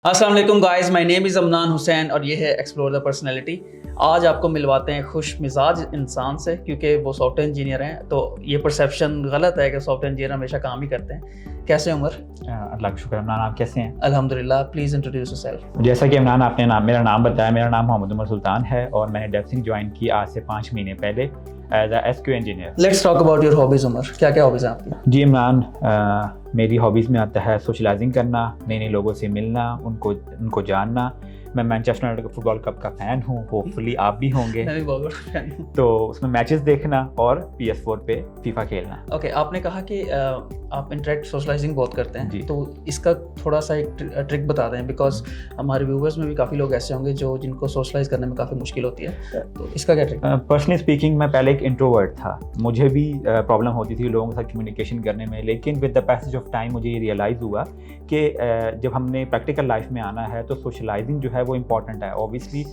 अस्सलाम वालेकुम guys, my name is Amnan Hussain और ये है एक्सप्लोर द पर्सनैलिटी। आज आपको मिलवाते हैं खुश मिजाज इंसान से, क्योंकि वो सॉफ्टवेयर इंजीनियर हैं। तो ये परसेप्शन गलत है कि सॉफ्टवेयर इंजीनियर हमेशा काम ही करते हैं। कैसे हैं उमर? अल्लाह का शुक्र। इमरान, आप कैसे हैं? अल्हम्दुलिल्लाह। Please introduce yourself. जैसा कि इमरान आपने मेरा नाम बताया, मेरा नाम मोहम्मद उमर सुल्तान है और मैंने डेवसिंग ज्वाइन की आज से 5 महीने पहले as a S Q engineer. Let's talk about your hobbies Umar. क्या क्या हॉबीज़ हैं आपकी? जी इमरान, मेरी हॉबीज़ में आता है सोशलाइजिंग करना, नए नए लोगों से मिलना, उनको जानना। मैं मैनचेस्टर यूनाइटेड फुटबॉल क्लब का फ़ैन हूँ, होपफुली आप भी होंगे। मैं भी बहुत बड़ा फैन हूँ। तो उसमें मैचेस देखना और PS4 पे फीफा खेलना। ओके, आपने कहा कि आप इंटरेक्ट सोशलाइजिंग बहुत करते हैं, जी। तो इसका थोड़ा सा एक ट्रिक बता दें, बिकॉज हमारे व्यूवर्स में भी काफ़ी लोग ऐसे होंगे जिनको सोशलाइज करने में काफ़ी मुश्किल होती है। तो इसका क्या ट्रिक? पर्सनली स्पीकिंग, मैं पहले एक इंट्रोवर्ट था, मुझे भी प्रॉब्लम होती थी लोगों के साथ कम्युनिकेशन करने में। लेकिन with the passage of time मुझे ये रियलाइज़ हुआ कि जब हमने प्रैक्टिकल लाइफ में आना है तो सोशलाइजिंग जो है वो इम्पॉर्टेंट है। ऑब्वियसली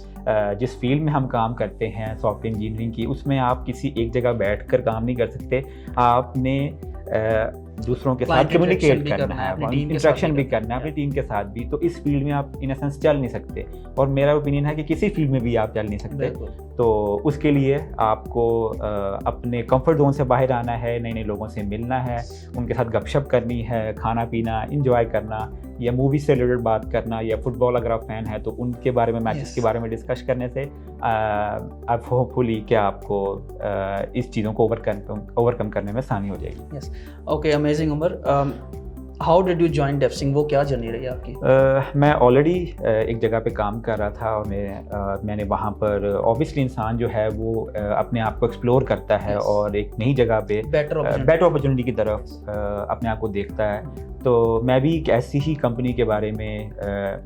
जिस फील्ड में हम काम करते हैं सॉफ्टवेयर इंजीनियरिंग की, उसमें आप किसी एक जगह बैठकर काम नहीं कर सकते। आपने दूसरों के साथ कम्युनिकेट करना है, इंटरेक्शन भी करना है अपनी टीम के साथ भी। तो इस फील्ड में आप इन सेंस चल नहीं सकते, और मेरा ओपिनियन है कि किसी फील्ड में भी आप चल नहीं सकते। तो उसके लिए आपको अपने कंफर्ट जोन से बाहर आना है, नए नए लोगों से मिलना है, उनके साथ गपशप करनी है, खाना पीना इंजॉय करना, या मूवी से रिलेटेड बात करना, या फुटबॉल अगर आप फैन हैं तो उनके बारे में, मैचेस के बारे में डिस्कस करने से आप होपफुली कि आपको इस चीज़ों को ओवरकम करने में आसानी हो जाएगी। Yes, okay, amazing Umar. How did you join Devsinc? वो क्या जर्नी रही आपकी? मैं ऑलरेडी एक जगह पे काम कर रहा था और मैंने वहाँ पर ऑब्वियसली इंसान जो है वो अपने आप को एक्सप्लोर करता है और एक नई जगह पे बेटर अपॉर्चुनिटी की तरफ अपने आप को देखता है। तो मैं भी एक ऐसी ही कंपनी के बारे में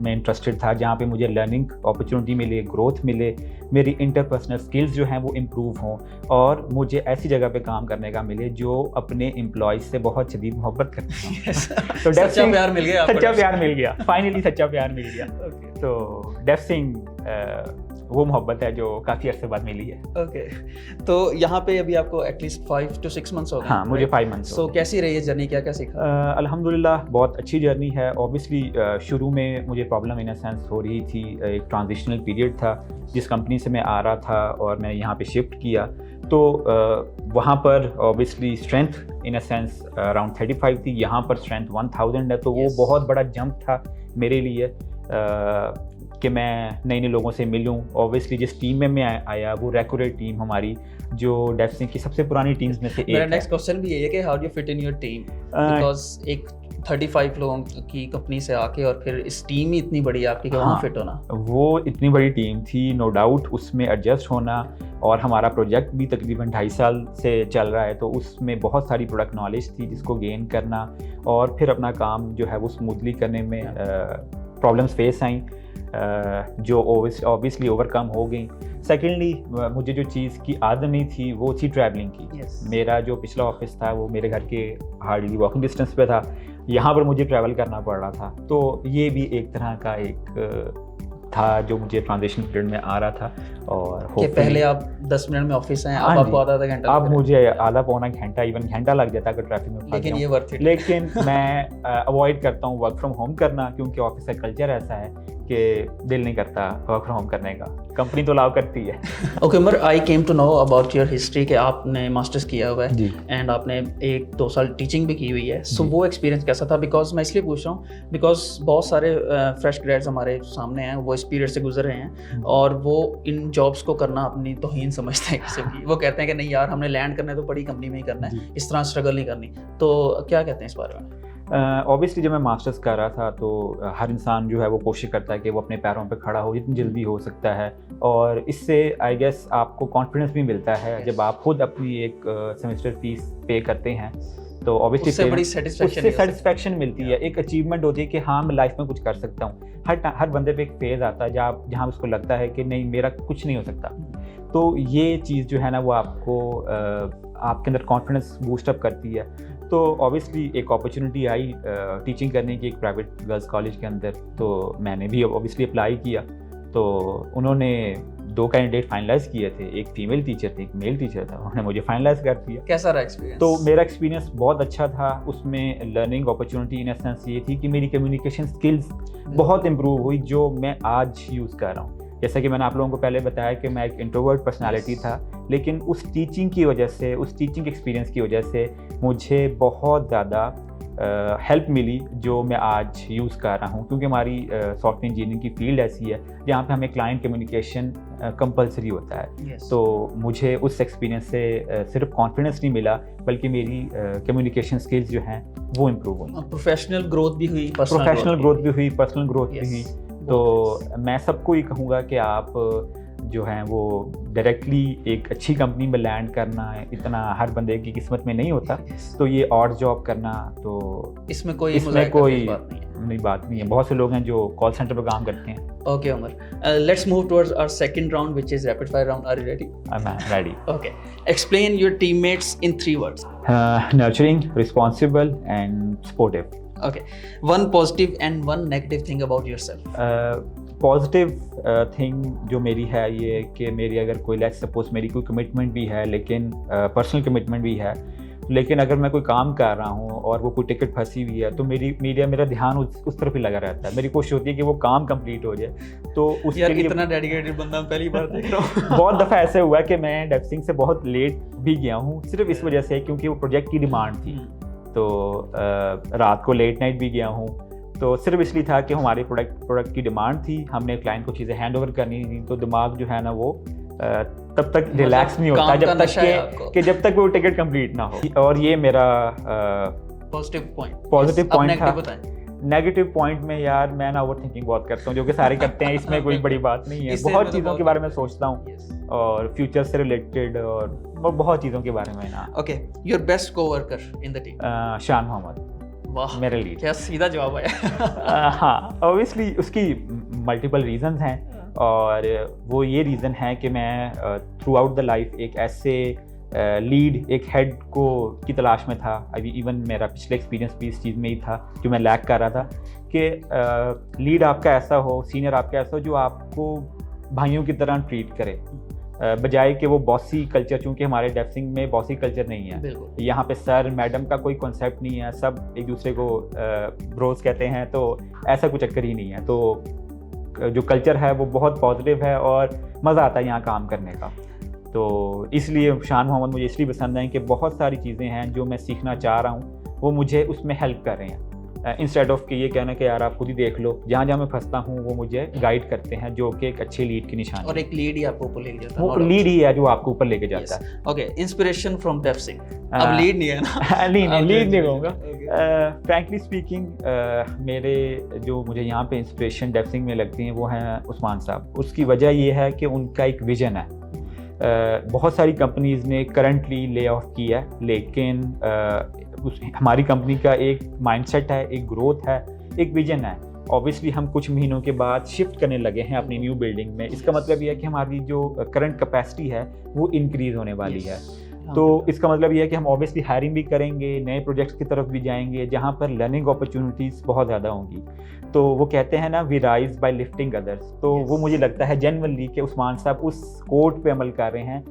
मैं इंटरेस्टेड था जहाँ पे मुझे लर्निंग अपॉर्चुनिटी मिले, ग्रोथ मिले, मेरी इंटरपर्सनल स्किल्स जो हैं वो इम्प्रूव हों, और मुझे ऐसी जगह पे काम करने का मिले जो अपने एम्प्लॉयज़ से बहुत शदीद मोहब्बत करते हैं। तो सच्चा प्यार मिल गया। सच्चा प्यार मिल गया, फाइनली सच्चा प्यार मिल गया। तो डेवसिंग वो मोहब्बत है जो काफ़ी अरसे बाद मिली है। ओके, तो यहाँ पे अभी आपको एटलीस्ट 5 to 6 months हो गए। हाँ, मुझे 5 months। सो कैसी रही है जर्नी, क्या क्या सीखा? अल्हम्दुलिल्लाह बहुत अच्छी जर्नी है। ऑब्वियसली शुरू में मुझे प्रॉब्लम इन अ सेंस हो रही थी, एक ट्रांजिशनल पीरियड था जिस कंपनी से मैं आ रहा था और मैंने यहाँ पे शिफ्ट किया। तो वहाँ पर obviously strength in a sense around 35 थी, यहाँ पर स्ट्रेंथ 1000 है। तो वो बहुत बड़ा जंप था मेरे लिए कि मैं नए नए लोगों से मिलूं। ऑब्वियसली जिस टीम में मैं आया वो रेक्रूटेड टीम हमारी, जो डेवसिंग की सबसे पुरानी टीम्स में से एक है। मेरा नेक्स्ट क्वेश्चन भी यही है कि how do you fit in your team, because एक 35 लोगों की कंपनी से आके और फिर इस टीम ही इतनी बड़ी आपकी कि वहाँ फिट होना। वो इतनी बड़ी टीम थी, नो डाउट, उसमें एडजस्ट होना, और हमारा प्रोजेक्ट भी तकरीबन 2.5 साल से चल रहा है, तो उसमें बहुत सारी प्रोडक्ट नॉलेज थी जिसको गेन करना और फिर अपना काम जो है वो स्मूथली करने में प्रॉब्लम्स फेस आई जो ऑब्वियसली ओवरकम हो गई। सेकेंडली मुझे जो चीज़ की आदत नहीं थी वो थी ट्रैवलिंग की। मेरा जो पिछला ऑफिस था वो मेरे घर के हार्डली वॉकिंग डिस्टेंस पे था, यहाँ पर मुझे ट्रैवल करना पड़ रहा था। तो ये भी एक तरह का एक था जो मुझे ट्रांजिशन पीरियड में आ रहा था। और कि पहले आप 10 मिनट में ऑफिस हैं, अब आपको आधा घंटा, अब मुझे आधा पौना घंटा, इवन घंटा लग जाता अगर ट्रैफिक में। लेकिन ये वर्थ इट। लेकिन मैं अवॉइड करता हूँ वर्क फ्रॉम होम करना, क्योंकि ऑफिस का कल्चर ऐसा है कि दिल नहीं करता वर्क फ्रॉम होम करने का, कंपनी तो अलाउ करती है। Okay Umar, I came to know about your history कि आपने मास्टर्स किया हुआ है एंड आपने 1-2 साल टीचिंग भी की हुई है। सो वो एक्सपीरियंस कैसा था? बिकॉज मैं इसलिए पूछ रहा हूँ बिकॉज बहुत सारे फ्रेश ग्रेड्स हमारे सामने हैं, वो इस पीरियड से गुजर रहे हैं और वो इन जॉब्स को करना अपनी तौहीन समझते हैं किसी की। वो कहते हैं कि नहीं यार, हमने लैंड करना है तो बड़ी कंपनी में ही करना है, इस तरह स्ट्रगल नहीं करनी। तो क्या कहते हैं इस बारे में? ऑब्वियसली जब मैं मास्टर्स कर रहा था तो हर इंसान जो है वो कोशिश करता है कि वो अपने पैरों पे खड़ा हो जितनी जल्दी हो सकता है, और इससे आई गेस आपको कॉन्फिडेंस भी मिलता है जब आप खुद अपनी एक सेमेस्टर फीस पे करते हैं। तो ऑब्वियसली उससे बड़ी सेटिस्फैक्शन मिलती है, एक अचीवमेंट होती है कि हाँ मैं लाइफ में कुछ कर सकता हूँ। हर बंदे पे एक फेज़ आता है जहाँ उसको लगता है कि नहीं मेरा कुछ नहीं हो सकता। तो ये चीज़ जो है ना वो आपको आपके अंदर कॉन्फिडेंस बूस्टअप करती है। तो ऑब्वियसली एक अपॉर्चुनिटी आई टीचिंग करने की एक प्राइवेट गर्ल्स कॉलेज के अंदर, तो मैंने भी ऑब्वियसली अप्लाई किया। तो उन्होंने 2 कैंडिडेट फाइनलाइज किए थे, एक फीमेल टीचर थी, एक मेल टीचर था, उन्होंने मुझे फाइनलाइज कर दिया। कैसा रहा एक्सपीरियंस? तो मेरा एक्सपीरियंस बहुत अच्छा था। उसमें लर्निंग अपॉर्चुनिटी इन सेंस ये थी कि मेरी कम्युनिकेशन स्किल्स बहुत इम्प्रूव हुई, जो मैं आज यूज़ कर रहा हूँ। जैसा कि मैंने आप लोगों को पहले बताया कि मैं एक इंट्रोवर्ट पर्सनालिटी था, लेकिन उस टीचिंग की वजह से, उस टीचिंग एक्सपीरियंस की वजह से मुझे बहुत ज़्यादा हेल्प मिली, जो मैं आज यूज़ कर रहा हूँ। क्योंकि हमारी सॉफ्टवेयर इंजीनियरिंग की फील्ड ऐसी है जहाँ पे हमें क्लाइंट कम्युनिकेशन कंपलसरी होता है। तो मुझे उस एक्सपीरियंस से सिर्फ कॉन्फिडेंस नहीं मिला, बल्कि मेरी कम्युनिकेशन स्किल्स जो हैं वो इम्प्रूव हुई। प्रोफेशनल ग्रोथ भी हुई, प्रोफेशनल ग्रोथ भी हुई, पर्सनल ग्रोथ भी हुई। तो मैं सबको ही कहूँगा कि आप जो हैं वो डायरेक्टली एक अच्छी कंपनी में लैंड करना इतना हर बंदे की किस्मत में नहीं होता। तो ये और जॉब करना, तो इसमें कोई बात नहीं है। बहुत से लोग हैं जो कॉल सेंटर पर काम करते हैं। Okay, Umar. Let's move towards our second round, which is rapid fire round. Are you ready? I'm ready. Okay. Explain your teammates in 3 words. Nurturing, responsible, and supportive. Okay. One positive and one negative thing about yourself. Positive thing जो मेरी है ये कि मेरी अगर कोई let's suppose मेरी कोई कमिटमेंट भी है, लेकिन पर्सनल कमिटमेंट भी है, लेकिन अगर मैं कोई काम कर रहा हूँ और वो कोई टिकट फंसी हुई है तो मेरा ध्यान उस तरफ ही लगा रहता है। मेरी कोशिश होती है कि वो काम कंप्लीट हो जाए। तो उसके यार लिए इतना डेडिकेटेड बंदा पहली बार देख रहा हूँ। बहुत दफ़ा ऐसे हुआ कि मैं डेप्सिंग से बहुत लेट भी गया हूँ, सिर्फ इस वजह से क्योंकि वो प्रोजेक्ट की डिमांड थी। तो रात को लेट नाइट भी गया हूँ, तो सिर्फ इसलिए था कि हमारे प्रोडक्ट की डिमांड थी, हमने क्लाइंट को चीज़ें हैंड ओवर करनी थी। तो दिमाग जो है ना वो तब तक रिलैक्स नहीं होता जब तक वो टिकट कंप्लीट ना हो। और ये मेरा पॉजिटिव पॉइंट था। नेगेटिव पॉइंट में यार मैं ना ओवर थिंकिंग बहुत करता हूँ, जो कि सारे करते हैं, इसमें कोई बड़ी बात नहीं है। बहुत चीज़ों के बारे में सोचता हूँ और फ्यूचर से रिलेटेड और बहुत चीज़ों के बारे में ना। Okay, your best co-worker in the team? शान मोहम्मद, वाह, मेरे लिए। क्या सीधा जवाब आया। हाँ, ऑब्वियसली उसकी मल्टीपल रीजंस हैं, और वो ये रीज़न है कि मैं थ्रू आउट द लाइफ एक ऐसे लीड, एक हेड की तलाश में था। अभी इवन मेरा पिछले एक्सपीरियंस भी इस चीज़ में ही था जो मैं लैक कर रहा था, कि लीड आपका ऐसा हो, सीनियर आपका ऐसा हो जो आपको भाइयों की तरह ट्रीट करे, बजाय कि वो बॉसी कल्चर, चूँकि हमारे डेप्सिंग में बॉसी कल्चर नहीं है। यहाँ पे सर मैडम का कोई कॉन्सेप्ट नहीं है, सब एक दूसरे को ब्रोस कहते हैं, तो ऐसा कुछ चक्कर ही नहीं है। तो जो कल्चर है वो बहुत पॉजिटिव है और मज़ा आता है यहाँ काम करने का। तो इसलिए शान मोहम्मद मुझे इसलिए पसंद है कि बहुत सारी चीज़ें हैं जो मैं सीखना चाह रहा हूँ, वो मुझे उसमें हेल्प कर रहे हैं। इंस्टेड ऑफ कि ये कहना कि यार आप खुद ही देख लो, जहाँ जहाँ मैं फंसता हूँ वो मुझे गाइड करते हैं, जो कि एक अच्छे लीड की निशानी। और एक लीड ही आपको ऊपर लेके जाता है। वो लीड ही है जो आपको ऊपर लेके जाता है। Okay, inspiration from Devsinc. अब लीड नहीं है ना? लीड नहीं कहूँगा। फ्रैंकली स्पीकिंग, मेरे जो मुझे यहाँ पे इंस्पिरेशन डेप्सिंग में लगती हैं वो हैं उस्मान साहब। उसकी वजह ये है कि उनका एक विजन है। बहुत सारी कंपनीज़ ने करंटली ले ऑफ किया है, लेकिन हमारी कंपनी का एक माइंडसेट है, एक ग्रोथ है, एक विजन है। ऑब्वियसली हम कुछ महीनों के बाद शिफ्ट करने लगे हैं अपनी न्यू बिल्डिंग में। इसका मतलब यह है कि हमारी जो करंट कैपेसिटी है वो इंक्रीज़ होने वाली है। तो इसका मतलब यह है कि हम ऑब्वियसली हायरिंग भी करेंगे, नए प्रोजेक्ट्स की तरफ भी जाएंगे, जहाँ पर लर्निंग अपॉर्चुनिटीज़ बहुत ज़्यादा होंगी। तो वो कहते हैं ना, we rise by lifting others. तो वो मुझे लगता है जेन्युइनली कि उस्मान साहब उस कोट पे अमल कर रहे हैं।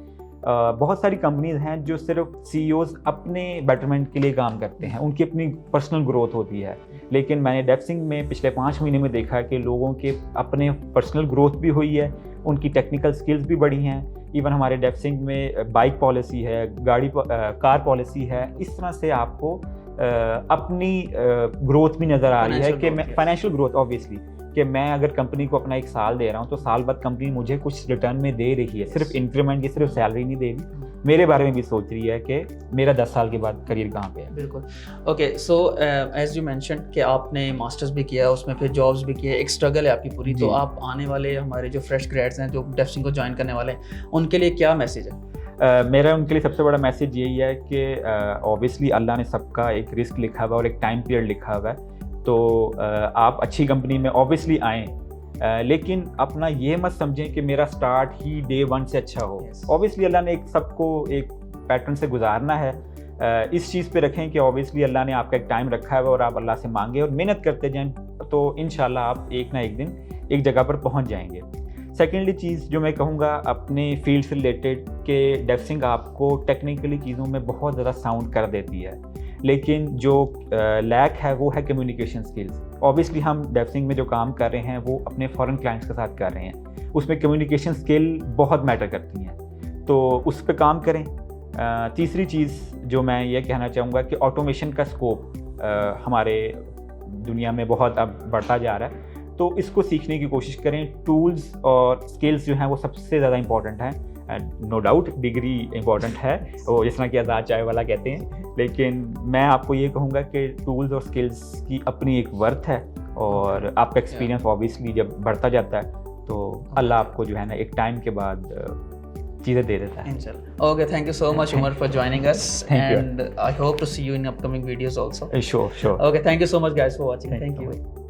बहुत सारी कंपनीज़ हैं जो सिर्फ CEOs अपने बेटरमेंट के लिए काम करते हैं, उनकी अपनी पर्सनल ग्रोथ होती है। लेकिन मैंने डेप्सिंग में पिछले 5 महीने में देखा कि लोगों के अपने पर्सनल ग्रोथ भी हुई है, उनकी टेक्निकल स्किल्स भी बढ़ी हैं। इवन हमारे डेप्सिंग में बाइक पॉलिसी है, कार पॉलिसी है। इस तरह से आपको अपनी ग्रोथ भी नज़र आ रही है कि मैं फाइनेंशियल ग्रोथ, ऑब्वियसली कि मैं अगर कंपनी को अपना 1 साल दे रहा हूँ तो साल बाद कंपनी मुझे कुछ रिटर्न में दे रही है। सिर्फ इंक्रीमेंट की, सिर्फ सैलरी नहीं दे रही, मेरे बारे में भी सोच रही है कि मेरा 10 साल के बाद करियर कहाँ पे है। बिल्कुल। Okay, so as you mention कि आपने मास्टर्स भी किया, उसमें फिर जॉब्स भी किए, एक स्ट्रगल है आपकी पूरी। तो आप आने वाले हमारे जो फ्रेश ग्रेड्स हैं जो डेप्सिंग को ज्वाइन करने वाले हैं, उनके लिए क्या मैसेज है? मेरा उनके लिए सबसे बड़ा मैसेज यही है कि ऑब्वियसली अल्लाह ने सबका एक रिस्क लिखा हुआ है और एक टाइम पीरियड लिखा हुआ है। तो आप अच्छी कंपनी में ऑब्वियसली आएँ, लेकिन अपना ये मत समझें कि मेरा स्टार्ट ही डे 1 से अच्छा हो। ऑब्वियसली अल्लाह ने सबको एक पैटर्न से गुजारना है। इस चीज़ पे रखें कि ऑब्वियसली अल्लाह ने आपका एक टाइम रखा है और आप अल्लाह से मांगे और मेहनत करते जाएं, तो इंशाल्लाह आप एक ना एक दिन एक जगह पर पहुंच जाएंगे। सेकेंडली चीज़ जो मैं कहूँगा अपने फील्ड से रिलेटेड कि डेवसिंग आपको टेक्निकली चीज़ों में बहुत ज़्यादा साउंड कर देती है, लेकिन जो लैक है वो है कम्युनिकेशन स्किल्स। ऑब्वियसली हम डेवसिंग में जो काम कर रहे हैं वो अपने फॉरेन क्लाइंट्स के साथ कर रहे हैं, उसमें कम्युनिकेशन स्किल बहुत मैटर करती हैं, तो उस पर काम करें। तीसरी चीज़ जो मैं ये कहना चाहूँगा कि ऑटोमेशन का स्कोप हमारे दुनिया में बहुत अब बढ़ता जा रहा है, तो इसको सीखने की कोशिश करें। टूल्स और स्किल्स जो हैं वो सबसे ज़्यादा इंपॉर्टेंट हैं। नो डाउट डिग्री इंपॉर्टेंट है, वो जिस तरह कि आज़ाद चाय वाला कहते हैं, लेकिन मैं आपको ये कहूँगा कि टूल्स और स्किल्स की अपनी एक वर्थ है, और आपका एक्सपीरियंस ऑब्वियसली जब बढ़ता जाता है तो अल्लाह आपको जो है ना एक टाइम के बाद चीज़ें दे देता है। Okay, thank you so much, Umar, for joining us. Thank you. And I hope to see you in upcoming videos also. Sure. Okay, thank you so much, guys, for watching. Thank you.